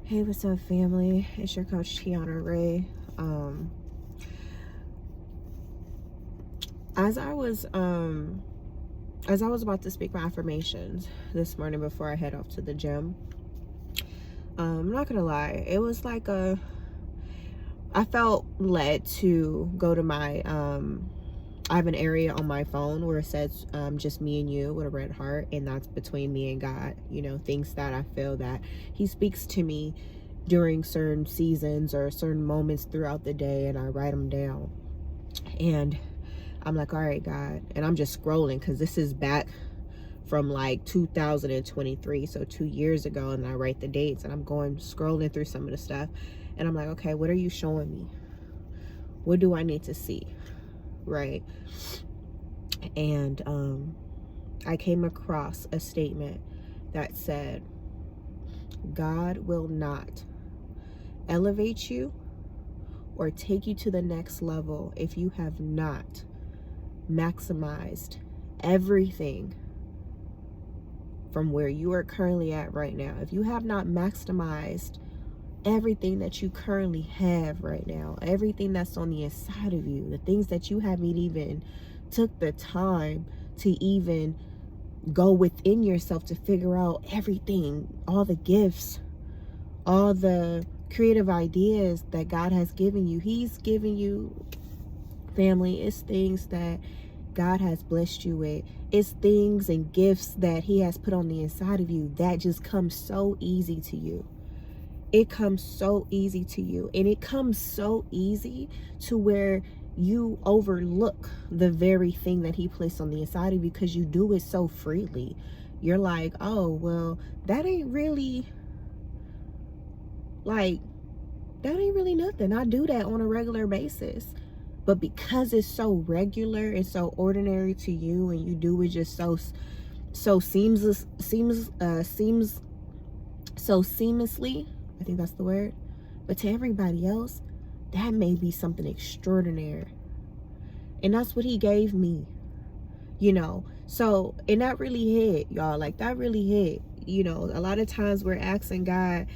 Hey, what's up, family? It's your coach Tiania Ray. As I was about to speak my affirmations this morning before I head off to the gym, I'm not gonna lie, it was like I felt led to go to my I have an area on my phone where it says just me and you with a red heart, and that's between me and God. Things that I feel that He speaks to me during certain seasons or certain moments throughout the day, and I write them down. And I'm like, all right, God. And I'm just scrolling because this is back from like 2023, so 2 years ago. And I write the dates, and I'm going scrolling through some of the stuff, and I'm like, okay, what are you showing me? What do I need to see? Right. And I came across a statement that said, God will not elevate you or take you to the next level if you have not maximized everything from where you are currently at right now. If you have not maximized everything that you currently have right now, everything that's on the inside of you, the things that you haven't even took the time to even go within yourself to figure out everything, all the gifts, all the creative ideas that God has given you. He's given you, family, it's things that God has blessed you with. It's things and gifts that He has put on the inside of you that just comes so easy to you. It comes so easy to you, and it comes so easy to where you overlook the very thing that He placed on the inside of you because you do it so freely. You're like, oh, well, that ain't really nothing. I do that on a regular basis. But because it's so regular and so ordinary to you, and you do it just so seamlessly, I think that's the word. But to everybody else, that may be something extraordinary. And that's what He gave me, So, and that really hit, y'all. Like, that really hit. A lot of times we're asking God,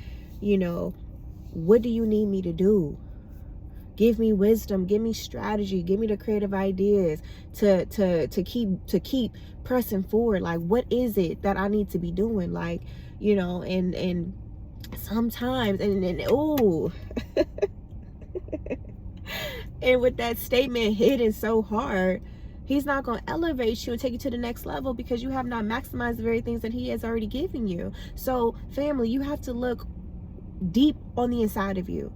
what do you need me to do? Give me wisdom, give me strategy, give me the creative ideas to keep pressing forward. Like, what is it that I need to be doing? Like, and sometimes and oh and with that statement hitting so hard, He's not going to elevate you and take you to the next level because you have not maximized the very things that He has already given you. So, family, you have to look deep on the inside of you.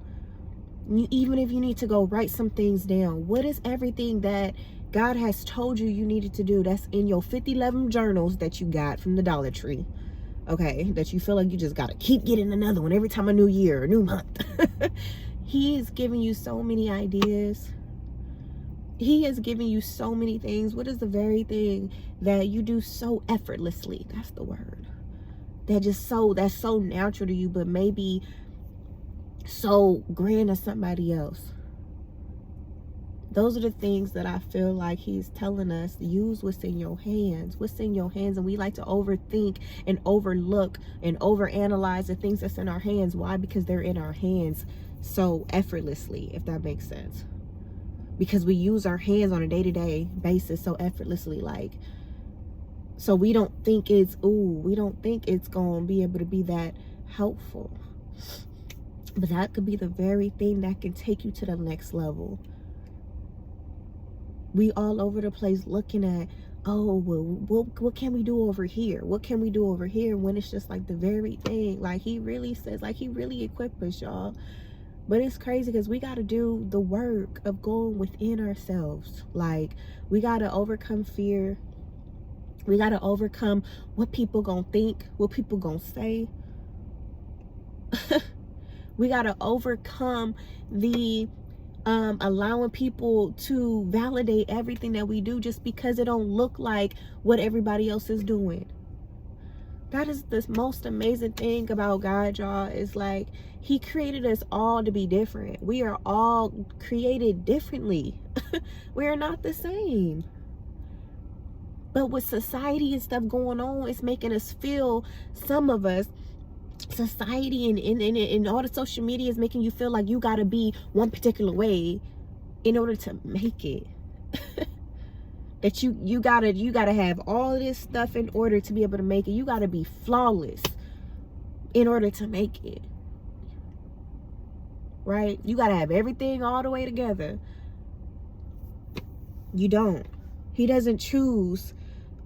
Even if you need to go write some things down, what is everything that God has told you needed to do that's in your 5011 journals that you got from the Dollar Tree, okay, that you feel like you just got to keep getting another one every time a new year, a new month. He is giving you so many ideas. He is giving you so many things. What is the very thing that you do so effortlessly? That's the word. That's so natural to you, but maybe so grand to somebody else. Those are the things that I feel like He's telling us. Use what's in your hands. What's in your hands. And we like to overthink and overlook and overanalyze the things that's in our hands. Why? Because they're in our hands so effortlessly, if that makes sense. Because we use our hands on a day-to-day basis so effortlessly. So we don't think it's going to be able to be that helpful. But that could be the very thing that can take you to the next level. We all over the place looking at, oh, well, what can we do over here? What can we do over here? When it's just like the very thing. Like, He really says, like, He really equipped us, y'all. But it's crazy because we got to do the work of going within ourselves. Like, we got to overcome fear. We got to overcome what people gonna think, what people gonna say. We got to overcome the allowing people to validate everything that we do just because it don't look like what everybody else is doing. That is the most amazing thing about God, y'all. Is like, He created us all to be different. We are all created differently. We are not the same. But with society and stuff going on, it's making us feel, some of us, society and all the social media is making you feel like you got to be one particular way in order to make it. That you gotta have all this stuff in order to be able to make it. You gotta be flawless in order to make it, right? You gotta have everything all the way together. You don't. He doesn't choose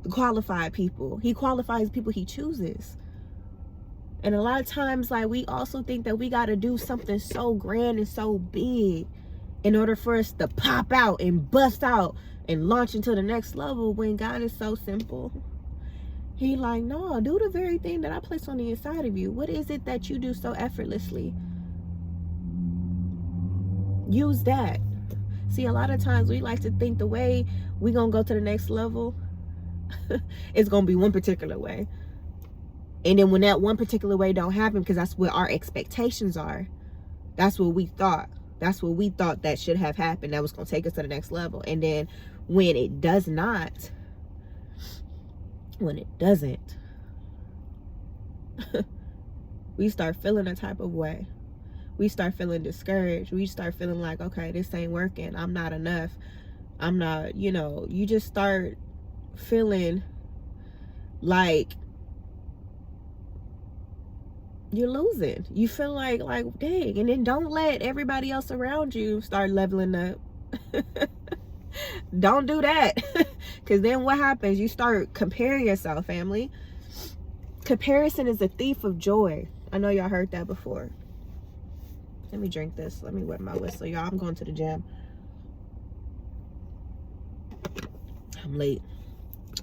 the qualified people. He qualifies people he chooses. And a lot of times, like, we also think that we gotta do something so grand and so big in order for us to pop out and bust out and launch into the next level, when God is so simple. He like, no, do the very thing that I placed on the inside of you. What is it that you do so effortlessly? Use that. See, a lot of times we like to think the way we gonna go to the next level it's gonna be one particular way. And then when that one particular way don't happen, because that's what our expectations are, that's what we thought. That's what we thought that should have happened, that was going to take us to the next level. And then when it does not, when it doesn't, we start feeling a type of way. We start feeling discouraged. We start feeling like, okay, this ain't working. I'm not enough. I'm not, you just start feeling like you're losing. You feel like dang. And then don't let everybody else around you start leveling up. Don't do that. Because then what happens? You start comparing yourself, family. Comparison is a thief of joy. I know y'all heard that before. Let me drink this. Let me wet my whistle, y'all. I'm going to the gym. I'm late.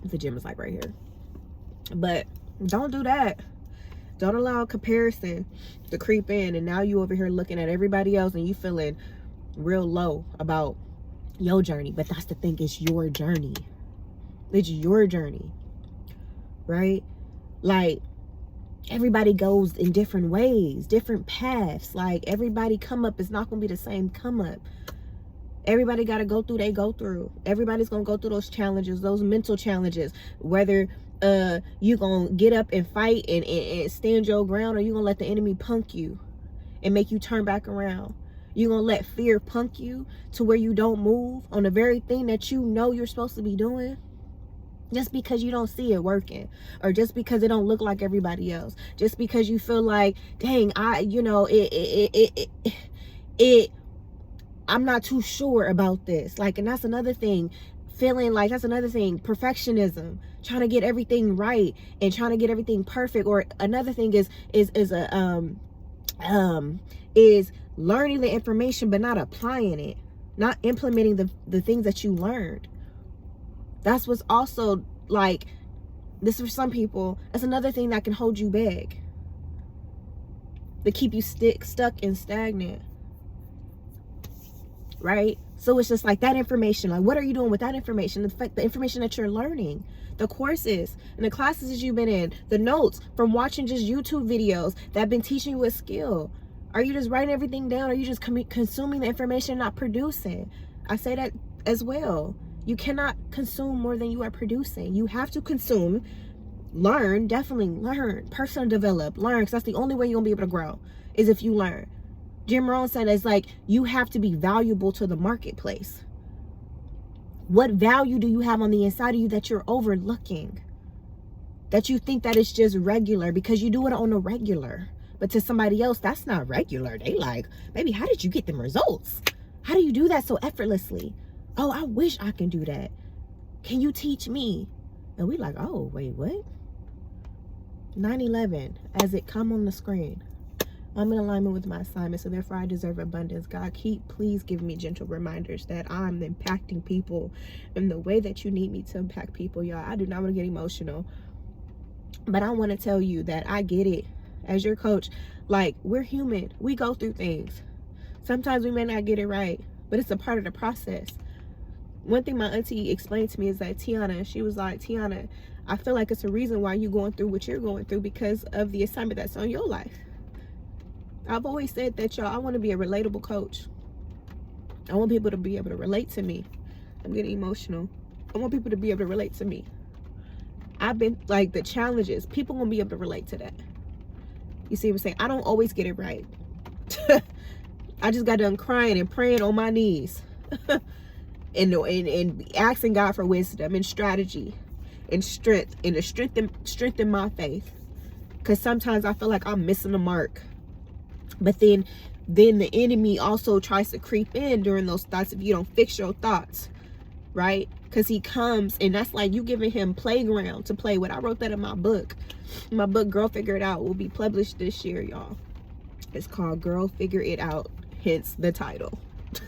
The gym is like right here. But don't do that. Don't allow comparison to creep in, and now you over here looking at everybody else and you feeling real low about your journey. But that's the thing, it's your journey. It's your journey, right? Like, everybody goes in different ways, different paths. Like, everybody come up is not gonna be the same come up. Everybody got to go through they go through. Everybody's gonna go through those challenges, those mental challenges, whether you gonna get up and fight and stand your ground, or you gonna let the enemy punk you and make you turn back around. You gonna let fear punk you to where you don't move on the very thing that you know you're supposed to be doing, just because you don't see it working, or just because it don't look like everybody else, just because you feel like, dang, I'm not too sure about this. Like, and that's another thing. Feeling like, that's another thing, perfectionism, trying to get everything right and trying to get everything perfect. Or another thing is learning the information but not applying it, not implementing the things that you learned. That's what's also, like, this for some people, that's another thing that can hold you back, to keep you stuck and stagnant, right? So it's just like that information, like, what are you doing with that information? The information that you're learning, the courses and the classes that you've been in, the notes from watching just YouTube videos that have been teaching you a skill. Are you just writing everything down? Or are you just consuming the information, not producing? I say that as well. You cannot consume more than you are producing. You have to consume, learn, definitely learn, personal develop, learn, because that's the only way you're gonna be able to grow, is if you learn. Jim Rohn said it's like, you have to be valuable to the marketplace. What value do you have on the inside of you that you're overlooking? That you think that it's just regular because you do it on a regular. But to somebody else, that's not regular. They like, baby, how did you get them results? How do you do that so effortlessly? Oh, I wish I can do that. Can you teach me? And we like, oh, wait, what? 9/11, as it come on the screen. I'm in alignment with my assignment, so therefore I deserve abundance. God, please give me gentle reminders that I'm impacting people in the way that you need me to impact people, y'all. I do not want to get emotional, but I want to tell you that I get it. As your coach, like, we're human. We go through things. Sometimes we may not get it right, but it's a part of the process. One thing my auntie explained to me is that Tiania, she was like, Tiania, I feel like it's a reason why you're going through what you're going through, because of the assignment that's on your life. I've always said that, y'all, I want to be a relatable coach. I want people to be able to relate to me. I'm getting emotional. I want people to be able to relate to me. I've been, like, the challenges, people won't be able to relate to that. You see what I'm saying? I don't always get it right. I just got done crying and praying on my knees. and asking God for wisdom and strategy and strength, and to strengthen my faith. Because sometimes I feel like I'm missing the mark. But then the enemy also tries to creep in during those thoughts if you don't fix your thoughts, right? Because he comes, and that's like you giving him playground to play with. I wrote that in my book. My book, Girl Figure It Out, will be published this year, y'all. It's called Girl Figure It Out, hence the title.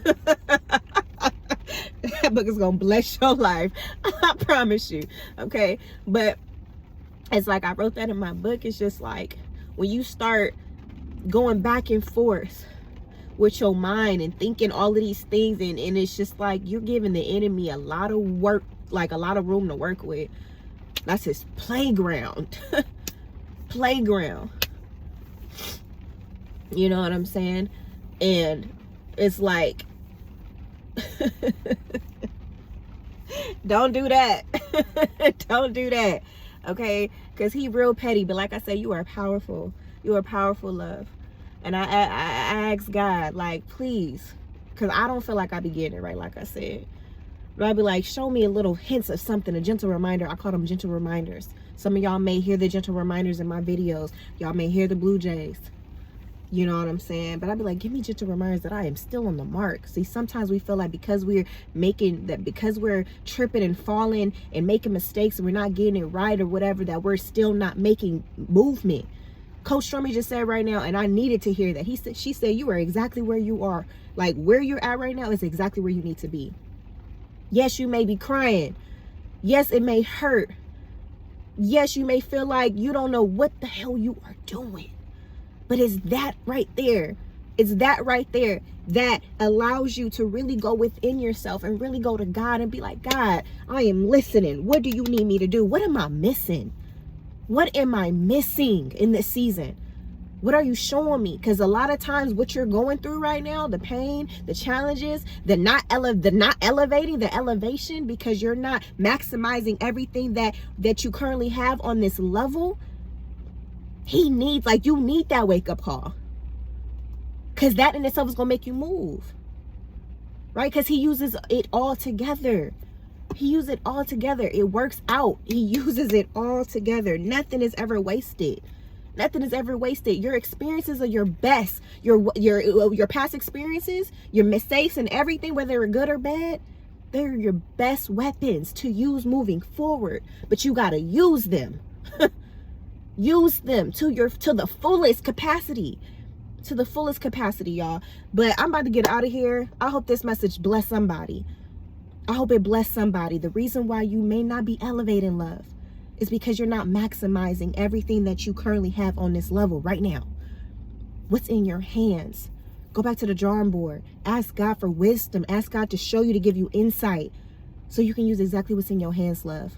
That book is gonna bless your life. I promise you. Okay, but it's like I wrote that in my book. It's just like when you start going back and forth with your mind and thinking all of these things, and it's just like you're giving the enemy a lot of work, like a lot of room to work with. That's his playground. Playground. You know what I'm saying? And it's like don't do that. Don't do that. Okay? Because he real petty. But like I said, you are powerful. You are powerful, love. And I ask God, like, please, because I don't feel like I be getting it right, like I said. But I'd be like, show me a little hints of something, a gentle reminder. I call them gentle reminders. Some of y'all may hear the gentle reminders in my videos. Y'all may hear the Blue Jays. You know what I'm saying? But I'd be like, give me gentle reminders that I am still on the mark. See, sometimes we feel like because we're tripping and falling and making mistakes and we're not getting it right or whatever, that we're still not making movement. Coach Stormy just said right now, and I needed to hear that. She said, you are exactly where you are. Like, where you're at right now is exactly where you need to be. Yes, you may be crying. Yes, it may hurt. Yes, you may feel like you don't know what the hell you are doing. But it's that right there. It's that right there that allows you to really go within yourself and really go to God and be like, God, I am listening. What do you need me to do? What am I missing? What am I missing in this season? What are you showing me? Because a lot of times what you're going through right now, the pain, the challenges, the not elevating, the elevation, because you're not maximizing everything that you currently have on this level. He needs, like, you need that wake up call. Because that in itself is going to make you move. Right? Because he uses it all together. He uses it all together. It works out. He uses it all together. Nothing is ever wasted. Nothing is ever wasted. Your experiences are your best. Your past experiences, your mistakes and everything, whether they're good or bad, they're your best weapons to use moving forward. But you got to use them. Use them to the fullest capacity. To the fullest capacity, y'all. But I'm about to get out of here. I hope this message bless somebody. I hope it bless somebody. The reason why you may not be elevating, love, is because you're not maximizing everything that you currently have on this level right now. What's in your hands? Go back to the drawing board. Ask God for wisdom. Ask God to show you, to give you insight so you can use exactly what's in your hands, love.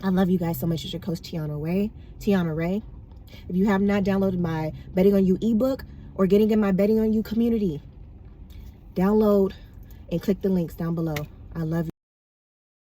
I love you guys so much. It's your coach, Tiania Ray. If you have not downloaded my Betting on You ebook or getting in my Betting on You community, download and click the links down below. I love you.